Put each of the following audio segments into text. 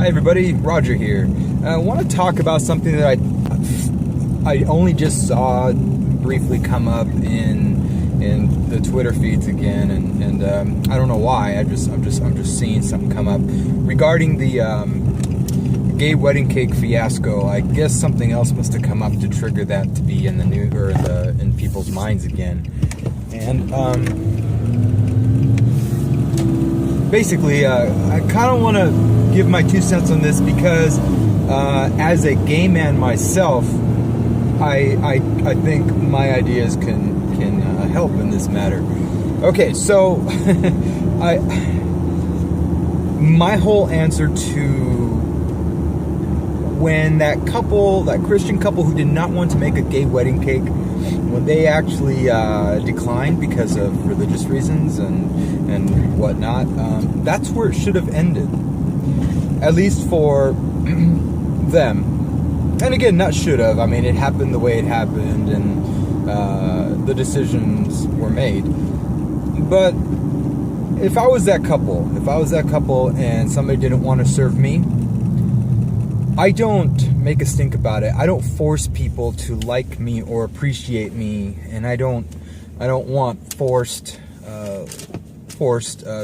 Hi everybody, Roger here. I want to talk about something that I only just saw briefly come up in the Twitter feeds again, and I don't know why. I'm just seeing something come up regarding the gay wedding cake fiasco. I guess something else must have come up to trigger that to be in the news or in people's minds again. And basically, I kind of want to give my 2 cents on this because as a gay man myself, I think my ideas can help in this matter. Okay, so my whole answer to when that Christian couple who did not want to make a gay wedding cake, when they actually declined because of religious reasons and whatnot, that's where it should have ended, at least for them. And again, not should have. I mean, it happened the way it happened, and the decisions were made. But if I was that couple and somebody didn't want to serve me, I don't make a stink about it. I don't force people to like me or appreciate me, and I don't want forced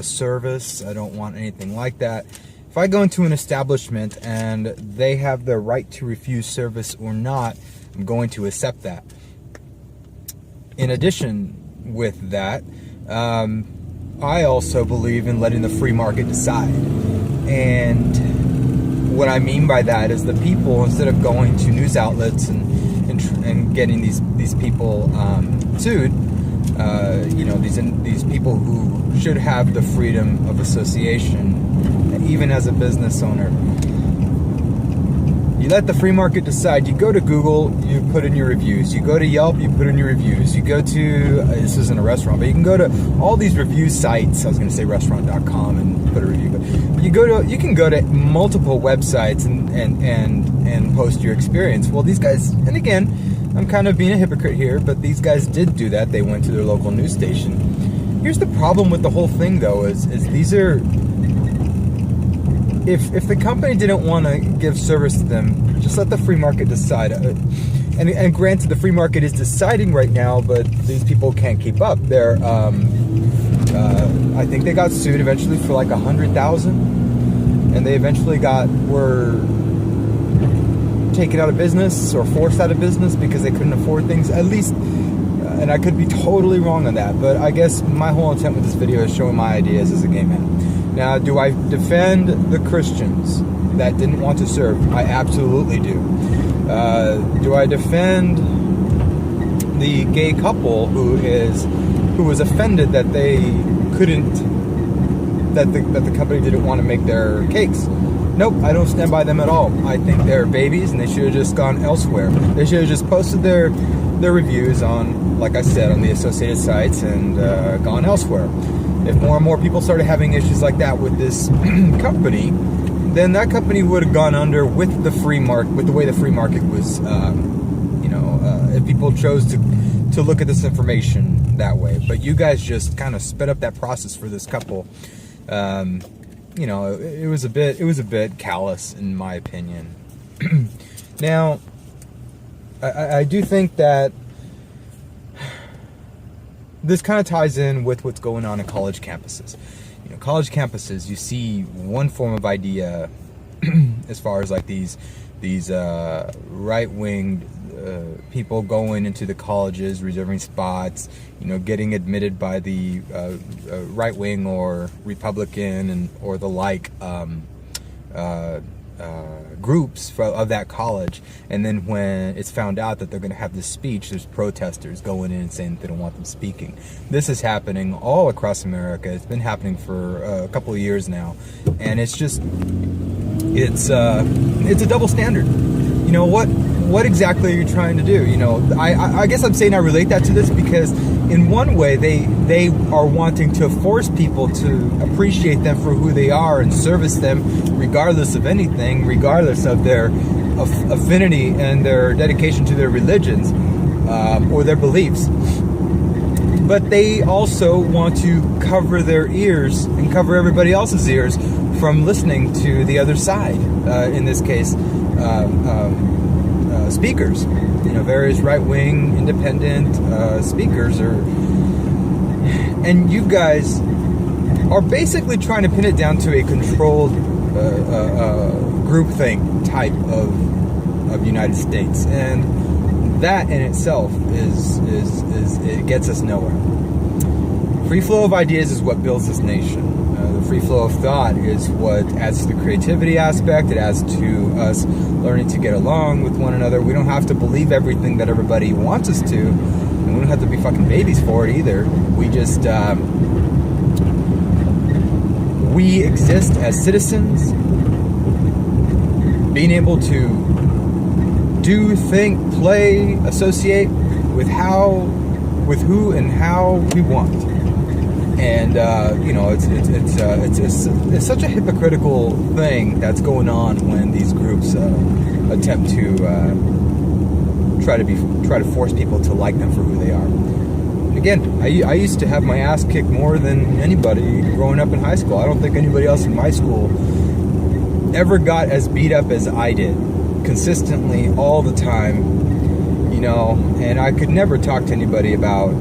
service. I don't want anything like that. If I go into an establishment and they have the right to refuse service or not, I'm going to accept that. In addition with that, I also believe in letting the free market decide. And what I mean by that is the people, instead of going to news outlets and getting these people sued, these people who should have the freedom of association, even as a business owner. You let the free market decide. You go to Google, you put in your reviews. You go to Yelp, you put in your reviews. You go to, this isn't a restaurant, but you can go to all these review sites. I was going to say restaurant.com and put a review, but you can go to multiple websites and post your experience. Well, these guys, and again, I'm kind of being a hypocrite here, but these guys did do that. They went to their local news station. Here's the problem with the whole thing, though, is these are, if the company didn't want to give service to them, just let the free market decide. And granted, the free market is deciding right now, but these people can't keep up. They're, I think they got sued eventually for like $100,000, and they eventually were taken out of business or forced out of business because they couldn't afford things. At least, and I could be totally wrong on that, but I guess my whole intent with this video is showing my ideas as a gay man. Now, do I defend the Christians that didn't want to serve? I absolutely do. Do I defend the gay couple who was offended that they couldn't, that the company didn't want to make their cakes? Nope, I don't stand by them at all. I think they're babies and they should have just gone elsewhere. They should have just posted their reviews on, like I said, on the associated sites and gone elsewhere. If more and more people started having issues like that with this company, then that company would have gone under with the free market, with the way the free market was, if people chose to look at this information that way. But you guys just kind of sped up that process for this couple. It was a bit callous in my opinion. Now, I do think that this kind of ties in with what's going on in college campuses. College campuses, you see one form of idea as far as like these right-winged people going into the colleges, reserving spots, getting admitted by the right-wing or Republican or the like groups of that college, and then when it's found out that they're going to have this speech, there's protesters going in and saying that they don't want them speaking. This is happening all across America. It's been happening for a couple of years now, and it's a double standard. What exactly are you trying to do? I guess I'm saying I relate that to this because in one way they are wanting to force people to appreciate them for who they are and service them regardless of anything, regardless of their affinity and their dedication to their religions or their beliefs. But they also want to cover their ears and cover everybody else's ears from listening to the other side. In this case, speakers, various right-wing, independent speakers, and you guys are basically trying to pin it down to a controlled groupthink type of United States, and that in itself is it gets us nowhere. Free flow of ideas is what builds this nation. The free flow of thought is what adds to the creativity aspect. It adds to us learning to get along with one another. We don't have to believe everything that everybody wants us to, and we don't have to be fucking babies for it either. We just we exist as citizens, being able to do, think, play, associate with who and how we want. And it's such a hypocritical thing that's going on when these groups attempt to try to force people to like them for who they are. Again, I used to have my ass kicked more than anybody growing up in high school. I don't think anybody else in my school ever got as beat up as I did, consistently all the time. And I could never talk to anybody about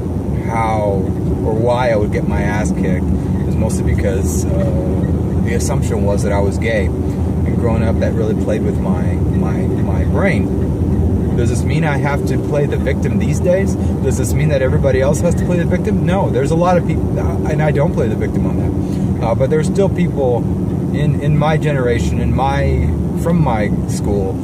how or why I would get my ass kicked. It was mostly because the assumption was that I was gay, and growing up that really played with my brain. Does this mean I have to play the victim these days? Does this mean that everybody else has to play the victim? No, there's a lot of people, and I don't play the victim on that, but there's still people in my generation, from my school,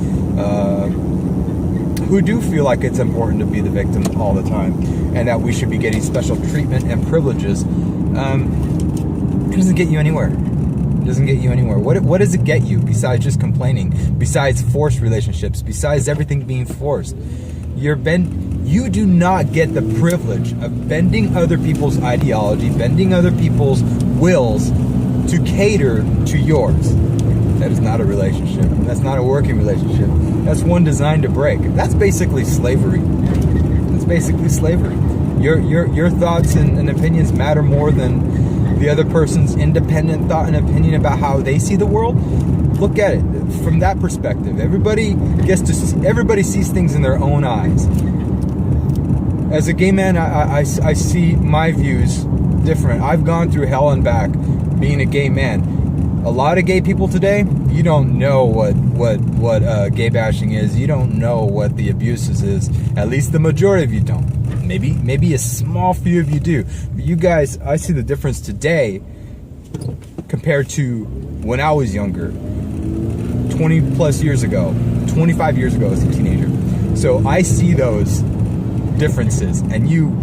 who do feel like it's important to be the victim all the time, and that we should be getting special treatment and privileges. It doesn't get you anywhere. It doesn't get you anywhere. What does it get you besides just complaining? Besides forced relationships? Besides everything being forced? You do not get the privilege of bending other people's ideology, bending other people's wills to cater to yours. That is not a relationship. That's not a working relationship. That's one designed to break. That's basically slavery. That's basically slavery. Your thoughts and opinions matter more than the other person's independent thought and opinion about how they see the world. Look at it from that perspective. Everybody sees things in their own eyes. As a gay man, I see my views different. I've gone through hell and back being a gay man. A lot of gay people today, you don't know what gay bashing is. You don't know what the abuses is. At least the majority of you don't. Maybe a small few of you do. But you guys, I see the difference today compared to when I was younger, 20 plus years ago, 25 years ago as a teenager. So I see those differences, and you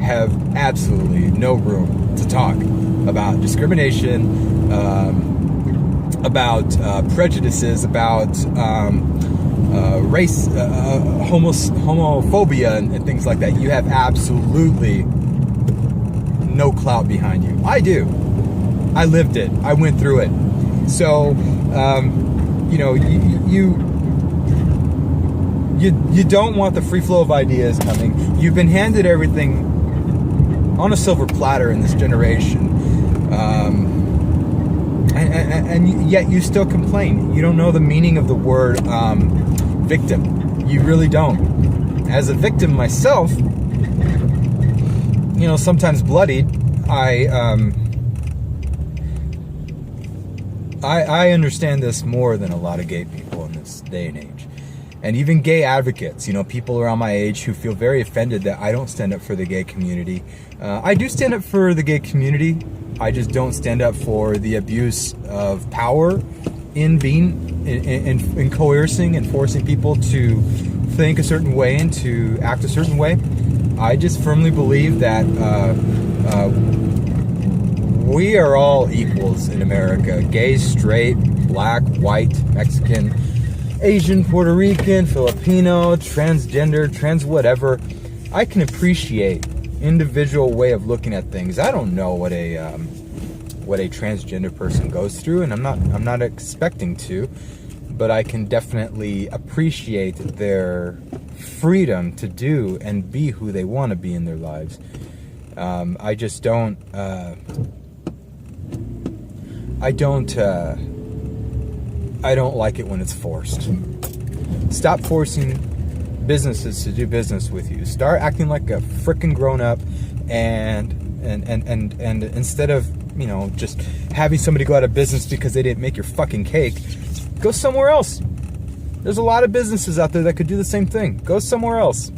have absolutely no room to talk about discrimination, about prejudices, about race, homophobia, and things like that. You have absolutely no clout behind you. I do. I lived it. I went through it. So, you don't want the free flow of ideas coming. You've been handed everything on a silver platter in this generation. And yet you still complain. You don't know the meaning of the word victim. You really don't. As a victim myself, sometimes bloodied, I understand this more than a lot of gay people in this day and age. And even gay advocates, people around my age who feel very offended that I don't stand up for the gay community. I do stand up for the gay community. I just don't stand up for the abuse of power in coercing and forcing people to think a certain way and to act a certain way. I just firmly believe that we are all equals in America. Gay, straight, black, white, Mexican, Asian, Puerto Rican, Filipino, transgender, trans whatever. I can appreciate individual way of looking at things. I don't know what a transgender person goes through, and I'm not expecting to, but I can definitely appreciate their freedom to do and be who they want to be in their lives. I just don't I don't like it when it's forced. Stop forcing businesses to do business with you. Start acting like a freaking grown-up, and instead of, you know, just having somebody go out of business because they didn't make your fucking cake, go somewhere else. There's a lot of businesses out there that could do the same thing. Go somewhere else.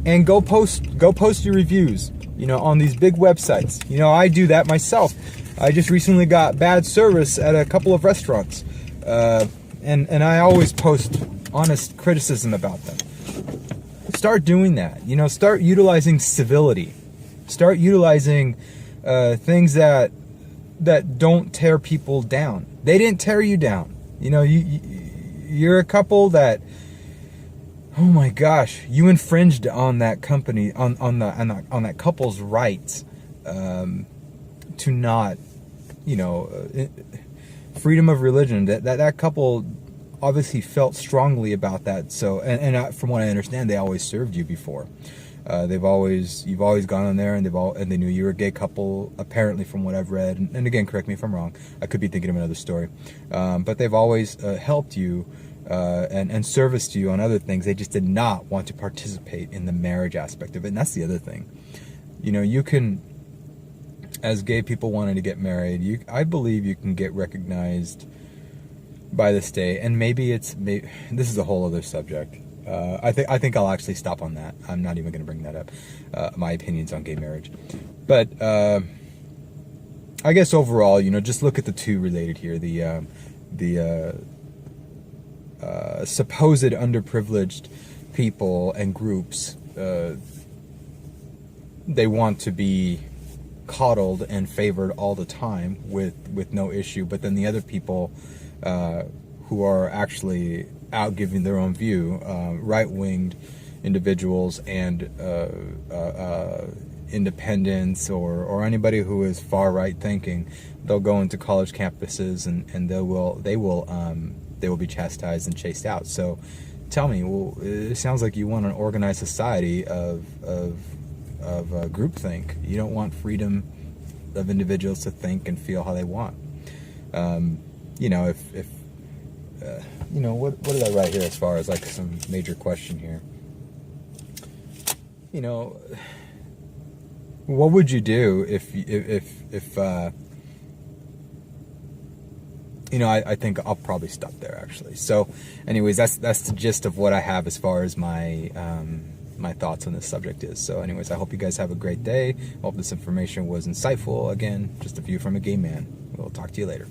And go post your reviews, you know, on these big websites. You know, I do that myself. I just recently got bad service at a couple of restaurants. And I always post honest criticism about them. Start doing that. You know, start utilizing civility. Start utilizing things that don't tear people down. They didn't tear you down. You know, you're a couple that, oh my gosh, you infringed on that company, on that couple's rights to not, you know, freedom of religion. That couple obviously felt strongly about that. So, and from what I understand, they always served you before. You've always gone on there, and they knew you were a gay couple, apparently, from what I've read. And again, correct me if I'm wrong. I could be thinking of another story. But they've always helped you and serviced you on other things. They just did not want to participate in the marriage aspect of it. And that's the other thing. You know, you can, as gay people wanting to get married, I believe you can get recognized by the state. And maybe this is a whole other subject. I think I'll actually stop on that. I'm not even going to bring that up. My opinions on gay marriage. But I guess overall, you know, just look at the two related here. The supposed underprivileged people and groups, they want to be coddled and favored all the time with no issue. But then the other people who are actually out giving their own view, right-winged individuals and independents or anybody who is far-right thinking, they'll go into college campuses and they will be chastised and chased out. So tell me, well, it sounds like you want an organized society of groupthink. You don't want freedom of individuals to think and feel how they want. You know, if you know, what did I write here as far as like some major question here? You know, what would you do if you know, I think I'll probably stop there actually. So anyways, that's the gist of what I have as far as my my thoughts on this subject is. So anyways, I hope you guys have a great day. I hope this information was insightful. Again, just a view from a gay man. We'll talk to you later.